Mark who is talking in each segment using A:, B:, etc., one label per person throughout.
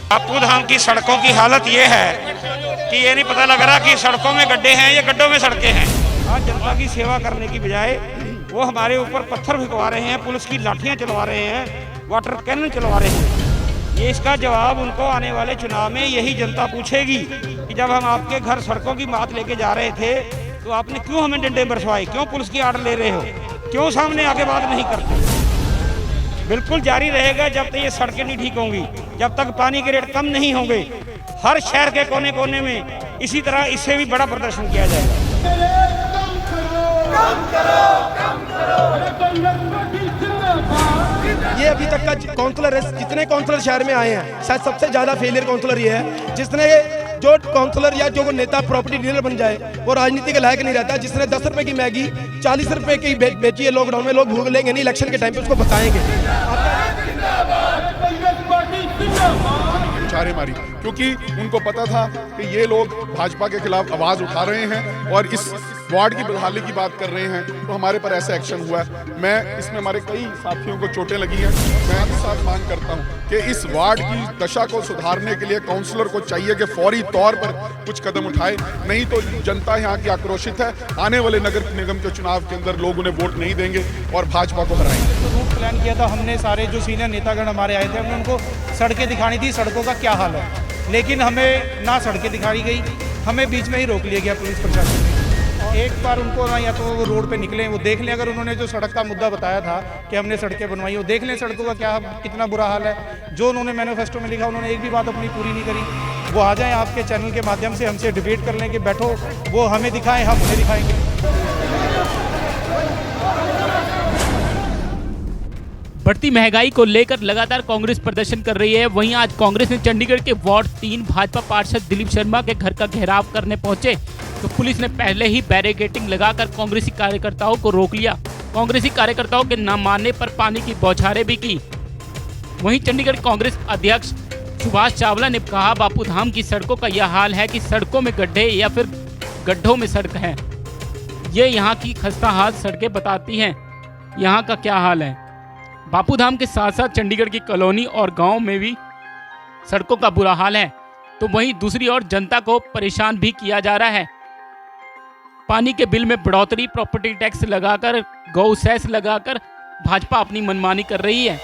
A: बापू धाम की सड़कों की हालत ये है कि ये नहीं पता लग रहा कि सड़कों में गड्ढे हैं या गड्ढों में सड़कें हैं। आज जनता की सेवा करने की बजाय वो हमारे ऊपर पत्थर भिजवा रहे हैं, पुलिस की लाठियां चलवा रहे हैं, वाटर कैनन चलवा रहे हैं। ये इसका जवाब उनको आने वाले चुनाव में यही जनता पूछेगी कि जब हम आपके घर सड़कों की बात लेके जा रहे थे तो आपने क्यों हमें डंडे बरसवाए, क्यों पुलिस की आड़ ले रहे हो, क्यों सामने आके बात नहीं करते। बिल्कुल जारी रहेगा जब तक ये सड़कें नहीं ठीक होंगी, जब तक पानी के रेट कम नहीं होंगे। हर शहर के कोने कोने में इसी तरह इससे भी बड़ा प्रदर्शन किया जाएगा।
B: ये अभी तक का काउंसलर है, जितने काउंसलर शहर में आए हैं शायद सबसे ज्यादा फेलियर काउंसलर ये है, जिसने जो काउंसलर या जो नेता प्रॉपर्टी डीलर बन जाए वो राजनीति के लायक नहीं रहता। जिसने 10 रुपए की मैगी 40 रुपए की बेची है लॉकडाउन में, लोग भूख लेंगे नहीं, इलेक्शन के टाइम पे उसको बताएंगे।
C: चारे मारी क्योंकि उनको पता था कि ये लोग भाजपा के खिलाफ आवाज उठा रहे हैं और इस वार्ड की बहाली की बात कर रहे हैं, तो हमारे पर ऐसा एक्शन हुआ है। मैं इसमें हमारे कई साथियों को चोटें लगी हैं। मैं इस साथ मांग करता हूं कि इस वार्ड की दशा को सुधारने के लिए काउंसलर को चाहिए कि फौरी तौर पर कुछ कदम उठाए, नहीं तो जनता यहाँ की आक्रोशित है। आने वाले नगर निगम के चुनाव के अंदर लोग उन्हें वोट नहीं देंगे और भाजपा को हराएंगे।
D: तो रूट प्लान किया था हमने, सारे जो सीनियर नेतागण हमारे आए थे, हमने उनको सड़कें दिखानी थी, सड़कों का क्या हाल है, लेकिन हमें ना सड़कें दिखाई गई, हमें बीच में ही रोक लिया गया पुलिस प्रशासन ने। एक बार उनको ना या तो वो रोड पे निकले, वो देख लें, अगर उन्होंने जो सड़क का मुद्दा बताया था कि हमने सड़कें बनवाई, वो देख लें सड़कों का क्या कितना बुरा हाल है। जो उन्होंने मैनिफेस्टो में लिखा उन्होंने एक भी बात अपनी पूरी नहीं करी। वो आ जाएं आपके चैनल के माध्यम से हमसे डिबेट कर लें कि बैठो, वो हमें दिखाएं, हम उन्हें दिखाएंगे।
E: बढ़ती महंगाई को लेकर लगातार कांग्रेस प्रदर्शन कर रही है। वहीं आज कांग्रेस ने चंडीगढ़ के वार्ड 3 भाजपा पार्षद दिलीप शर्मा के घर का घेराव करने पहुंचे तो पुलिस ने पहले ही बैरिकेडिंग लगाकर कांग्रेसी कार्यकर्ताओं को रोक लिया। कांग्रेसी कार्यकर्ताओं के न मानने पर पानी की बौछारें भी की। वहीं चंडीगढ़ कांग्रेस अध्यक्ष सुभाष चावला ने कहा, बापू धाम की सड़कों का यह हाल है कि सड़कों में गड्ढे या फिर गड्ढों में सड़क है। ये यहाँ की खस्ता हाल सड़कें बताती हैं यहाँ का क्या हाल है। बापू धाम के साथ साथ चंडीगढ़ की कॉलोनी और गांव में भी सड़कों का बुरा हाल है, तो वहीं दूसरी ओर जनता को परेशान भी किया जा रहा है। पानी के बिल में बढ़ोतरी, प्रॉपर्टी टैक्स लगाकर, गौ सेस लगाकर भाजपा अपनी मनमानी कर रही है।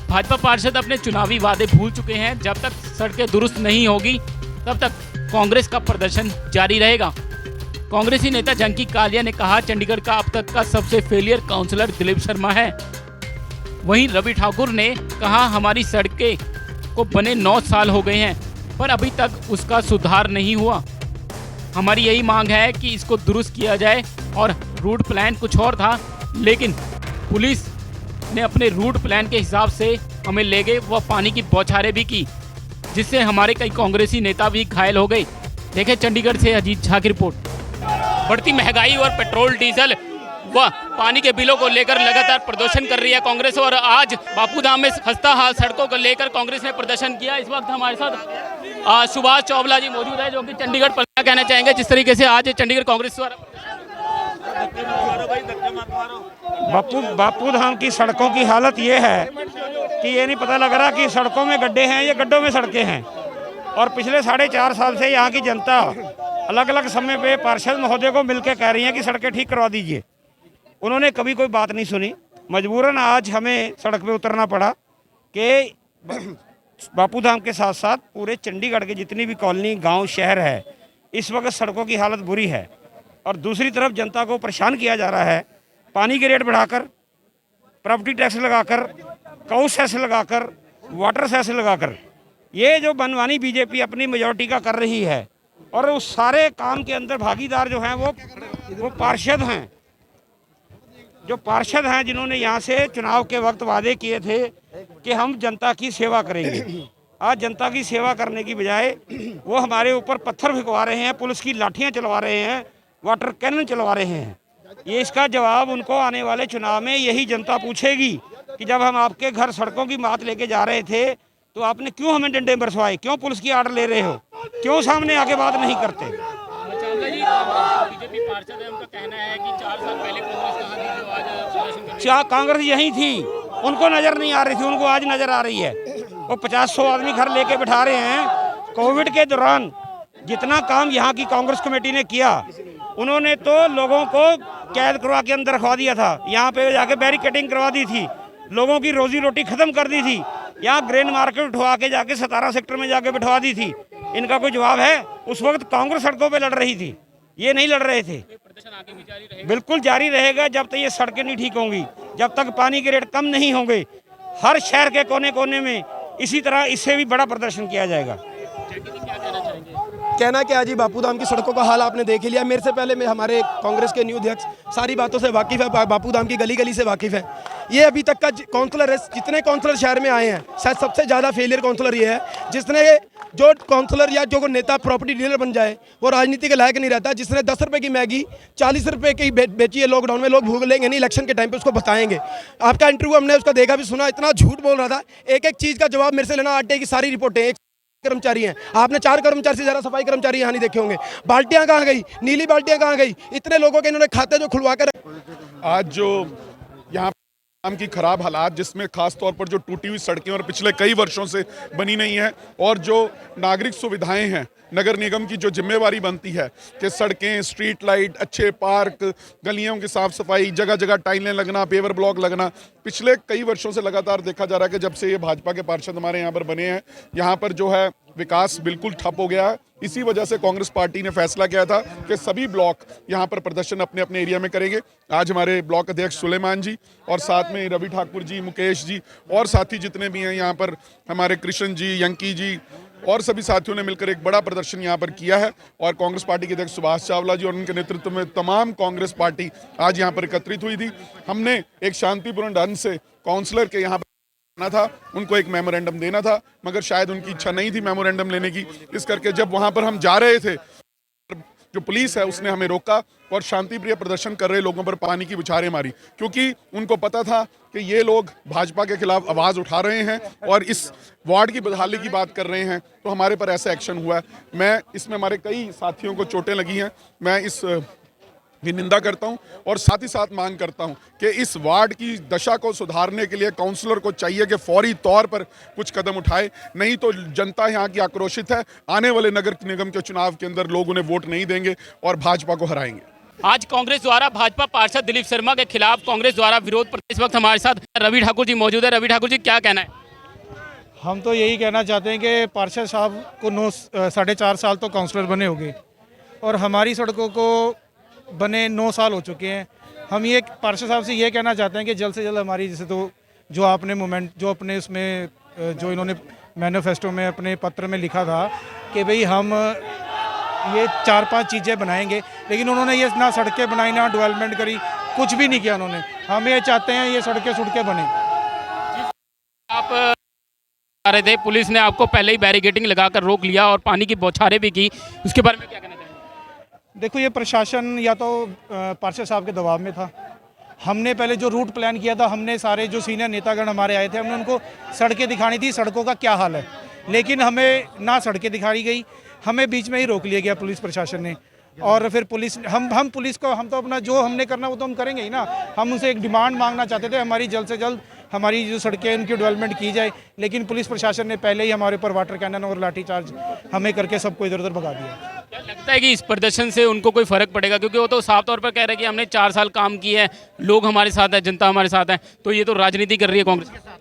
E: भाजपा पार्षद अपने चुनावी वादे भूल चुके हैं। जब तक सड़कें दुरुस्त नहीं होगी तब तक कांग्रेस का प्रदर्शन जारी रहेगा। कांग्रेसी नेता जंकी कालिया ने कहा, चंडीगढ़ का अब तक का सबसे फेलियर काउंसलर दिलीप शर्मा है। वहीं रवि ठाकुर ने कहा, हमारी सड़कें को बने 9 साल हो गए हैं पर अभी तक उसका सुधार नहीं हुआ। हमारी यही मांग है कि इसको दुरुस्त किया जाए। और रूट प्लान कुछ और था, लेकिन पुलिस ने अपने रूट प्लान के हिसाब से हमें ले गए, वह पानी की बौछारें भी की, जिससे हमारे कई कांग्रेसी नेता भी घायल हो गए। देखें चंडीगढ़ से अजीत झा की रिपोर्ट। बढ़ती महंगाई और पेट्रोल डीजल व पानी के बिलों को लेकर लगातार प्रदर्शन कर रही है कांग्रेस, और आज बापू धाम में खस्ता हाल सड़कों को लेकर कांग्रेस ने प्रदर्शन किया। इस वक्त हमारे साथ सुभाष चावला जी मौजूद है, जो कि चंडीगढ़ पर क्या कहना चाहेंगे जिस तरीके से आज चंडीगढ़ कांग्रेस द्वारा
A: बापू धाम की सड़कों की हालत ये है कि ये नहीं पता लग रहा कि सड़कों में गड्ढे हैं या गड्ढों में सड़कें हैं। और पिछले 4.5 साल से यहाँ की जनता अलग अलग समय पे पार्षद महोदय को मिलकर कह रही है कि सड़कें ठीक करवा दीजिए। उन्होंने कभी कोई बात नहीं सुनी। मजबूरन आज हमें सड़क पे उतरना पड़ा कि बापू धाम के साथ साथ पूरे चंडीगढ़ के जितनी भी कॉलोनी, गांव, शहर है, इस वक्त सड़कों की हालत बुरी है। और दूसरी तरफ जनता को परेशान किया जा रहा है पानी के रेट बढ़ाकर, प्रॉपर्टी टैक्स लगाकर, गौ सेस लगाकर, वाटर सेस लगाकर। ये जो मनमानी बीजेपी अपनी मेजॉरिटी का कर रही है, और उस सारे काम के अंदर भागीदार जो हैं वो पार्षद हैं, जो पार्षद हैं जिन्होंने यहाँ से चुनाव के वक्त वादे किए थे कि हम जनता की सेवा करेंगे। आज जनता की सेवा करने की बजाय वो हमारे ऊपर पत्थर भिजवा रहे हैं, पुलिस की लाठियां चलवा रहे हैं, वाटर कैनन चलवा रहे हैं। ये इसका जवाब उनको आने वाले चुनाव में यही जनता पूछेगी कि जब हम आपके घर सड़कों की बात लेके जा रहे थे तो आपने क्यों हमें डंडे बरसवाए, क्यों पुलिस की आड़ ले रहे हो, क्यों सामने आके बात नहीं करते।
E: बीजेपी पार्षद है, उनका कहना है कि 4 साल पहले कांग्रेस कहाँ थी जो आज
A: कांग्रेस यही थी, उनको नजर नहीं आ रही थी, उनको आज नजर आ रही है। वो 50-100 आदमी घर लेके बिठा रहे हैं। कोविड के दौरान जितना काम यहाँ की कांग्रेस कमेटी ने किया, उन्होंने तो लोगों को कैद करवा के अंदर रखवा दिया था, यहाँ पे जाके बैरिकेडिंग करवा दी थी, लोगों की रोजी रोटी खत्म कर दी थी, यहाँ ग्रेन मार्केट उठवा के जाके 17 सेक्टर में जाके बिठवा दी थी। इनका कोई जवाब है? उस वक्त कांग्रेस सड़कों पे लड़ रही थी, ये नहीं लड़ रहे थे। बिल्कुल जारी रहेगा जब तक ये सड़कें नहीं ठीक होंगी, जब तक पानी के रेट कम नहीं होंगे। हर शहर के कोने कोने में इसी तरह इससे भी बड़ा प्रदर्शन किया जाएगा।
B: कहना क्या जी, बापू धाम की सड़कों का हाल आपने देख ही लिया। मेरे से पहले में हमारे कांग्रेस के न्यू अध्यक्ष सारी बातों से वाकिफ़ है, बापू धाम की गली गली से वाकिफ़ है। ये अभी तक का काउंसलर है, जितने काउंसलर शहर में आए हैं, शायद सबसे ज़्यादा फेलियर काउंसलर ये है जिसने, जो काउंसलर या जो नेता प्रॉपर्टी डीलर बन जाए वो राजनीति के लायक नहीं रहता। जिसने 10 रुपये की मैगी 40 रुपये की बेची है लॉकडाउन में, लोग भूख लेंगे नहीं, इलेक्शन के टाइम पे उसको बताएंगे। आपका इंटरव्यू हमने उसका देखा भी, सुना, इतना झूठ बोल रहा था। एक एक चीज़ का जवाब मेरे से लेना, आटे की सारी रिपोर्टें। कर्मचारी हैं, आपने 4 कर्मचारी से ज़्यादा सफाई कर्मचारी यहाँ नहीं देखे होंगे। बाल्टियाँ कहाँ गई, नीली बाल्टियाँ कहाँ गई? इतने लोगों के इन्होंने खाते जो खुलवा कर।
C: आज जो यहाँ काम की खराब हालात, जिसमें खास तौर पर जो टूटी हुई सड़कें और पिछले कई वर्षों से बनी नहीं है, और जो नागरिक सुविधाएं हैं, नगर निगम की जो जिम्मेवारी बनती है कि सड़कें, स्ट्रीट लाइट, अच्छे पार्क, गलियों की साफ सफाई, जगह जगह टाइलें लगना, पेवर ब्लॉक लगना, पिछले कई वर्षों से लगातार देखा जा रहा है कि जब से ये भाजपा के पार्षद हमारे यहाँ पर बने हैं, यहाँ पर जो है विकास बिल्कुल ठप हो गया है। इसी वजह से कांग्रेस पार्टी ने फैसला किया था कि सभी ब्लॉक यहाँ पर प्रदर्शन अपने अपने एरिया में करेंगे। आज हमारे ब्लॉक अध्यक्ष सुलेमान जी और साथ में रवि ठाकुर जी, मुकेश जी और साथी जितने भी हैं यहाँ पर, हमारे कृष्ण जी, यंकी जी और सभी साथियों ने मिलकर एक बड़ा प्रदर्शन यहाँ पर किया है। और कांग्रेस पार्टी के अध्यक्ष सुभाष चावला जी और उनके नेतृत्व में तमाम कांग्रेस पार्टी आज यहाँ पर एकत्रित हुई थी। हमने एक शांतिपूर्ण ढंग से काउंसलर के यहाँ था, उनको एक मेमोरेंडम देना था, मगर शायद उनकी इच्छा नहीं थी मेमोरेंडम लेने की। इस करके जब वहां पर हम जा रहे थे, जो पुलिस है उसने हमें रोका और शांतिप्रिय प्रदर्शन कर रहे लोगों पर पानी की बौछारें मारी, क्योंकि उनको पता था कि ये लोग भाजपा के खिलाफ आवाज़ उठा रहे हैं और इस वार्ड की बदहाली की बात कर रहे हैं, तो हमारे पर ऐसा एक्शन हुआ है। मैं इसमें, हमारे कई साथियों को चोटें लगी हैं, मैं इस की निंदा करता हूं और साथ ही साथ मांग करता हूं कि इस वार्ड की दशा को सुधारने के लिए काउंसलर को चाहिए कि फौरी तौर पर कुछ कदम उठाए, नहीं तो जनता यहां की आक्रोशित है। आने वाले नगर निगम के चुनाव के अंदर लोग उन्हें वोट नहीं देंगे और भाजपा को हराएंगे।
E: आज कांग्रेस द्वारा भाजपा पार्षद दिलीप शर्मा के खिलाफ कांग्रेस द्वारा विरोध पर इस वक्त हमारे साथ रवि ठाकुर जी मौजूद है। रवि ठाकुर जी, क्या कहना है?
D: हम तो यही कहना चाहते हैं कि पार्षद साहब को 4.5 साल तो काउंसलर बने होंगे और हमारी सड़कों को बने 9 साल हो चुके हैं। हम ये पार्षद साहब से ये कहना चाहते हैं कि जल्द से जल्द हमारी, जैसे तो जो आपने मूवमेंट, जो अपने उसमें जो इन्होंने मैनिफेस्टो में अपने पत्र में लिखा था कि भाई हम ये 4-5 चीज़ें बनाएंगे, लेकिन उन्होंने ये ना सड़कें बनाई, ना डेवलपमेंट करी, कुछ भी नहीं किया उन्होंने। हम ये चाहते हैं ये सड़कें बने।
E: आप आ रहे थे, पुलिस ने आपको पहले ही बैरिकेडिंग लगाकर रोक लिया और पानी की बौछारें भी की, उसके बारे में क्या कहना चाहेंगे?
D: देखो, ये प्रशासन या तो पार्षद साहब के दबाव में था। हमने पहले जो रूट प्लान किया था, हमने सारे जो सीनियर नेतागण हमारे आए थे, हमने उनको सड़कें दिखानी थी, सड़कों का क्या हाल है, लेकिन हमें ना सड़कें दिखाई गई, हमें बीच में ही रोक लिया गया पुलिस प्रशासन ने। और फिर पुलिस, हम पुलिस को, हम तो अपना जो हमने करना वो तो हम करेंगे ही ना। हम उनसे एक डिमांड मांगना चाहते थे, हमारी जल्द से जल्द हमारी जो सड़कें उनकी डेवलपमेंट की जाए, लेकिन पुलिस प्रशासन ने पहले ही हमारे ऊपर वाटर कैनन और लाठीचार्ज हमें करके सबको इधर उधर भगा दिया।
E: क्या लगता है कि इस प्रदर्शन से उनको कोई फर्क पड़ेगा? क्योंकि वो तो साफ तौर पर कह रहे हैं कि हमने 4 साल काम किया है, लोग हमारे साथ है, जनता हमारे साथ है, तो ये तो राजनीति कर रही है कांग्रेस।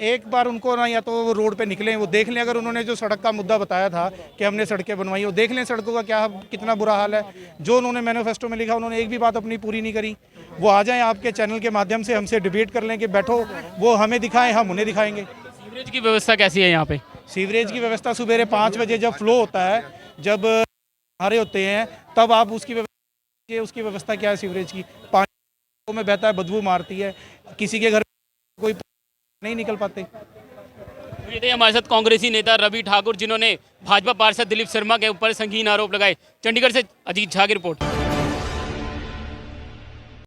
D: एक बार उनको ना, या तो वो रोड पे निकलें, वो देख लें, अगर उन्होंने जो सड़क का मुद्दा बताया था कि हमने सड़कें बनवाई, वो देख लें सड़कों का क्या, कितना बुरा हाल है। जो उन्होंने मैनिफेस्टो में लिखा, उन्होंने एक भी बात अपनी पूरी नहीं करी। वो आ जाएं आपके चैनल के माध्यम से हमसे डिबेट कर लें कि बैठो, वो हमें दिखाएं, हम उन्हें दिखाएंगे।
E: सीवरेज की व्यवस्था कैसी है यहाँ पे?
D: सीवरेज की व्यवस्था सुबह 5 बजे जब फ्लो होता है, जब हारे होते हैं, तब आप उसकी व्यवस्था क्या है? सीवरेज की पानी में बहता है, बदबू मारती है, किसी के घर कोई नहीं निकल पाते।
E: ये थे हमारे साथ कांग्रेसी नेता रवि ठाकुर, जिन्होंने भाजपा पार्षद दिलीप शर्मा के ऊपर संगीन आरोप लगाए। चंडीगढ़ से अजीत झा की रिपोर्ट।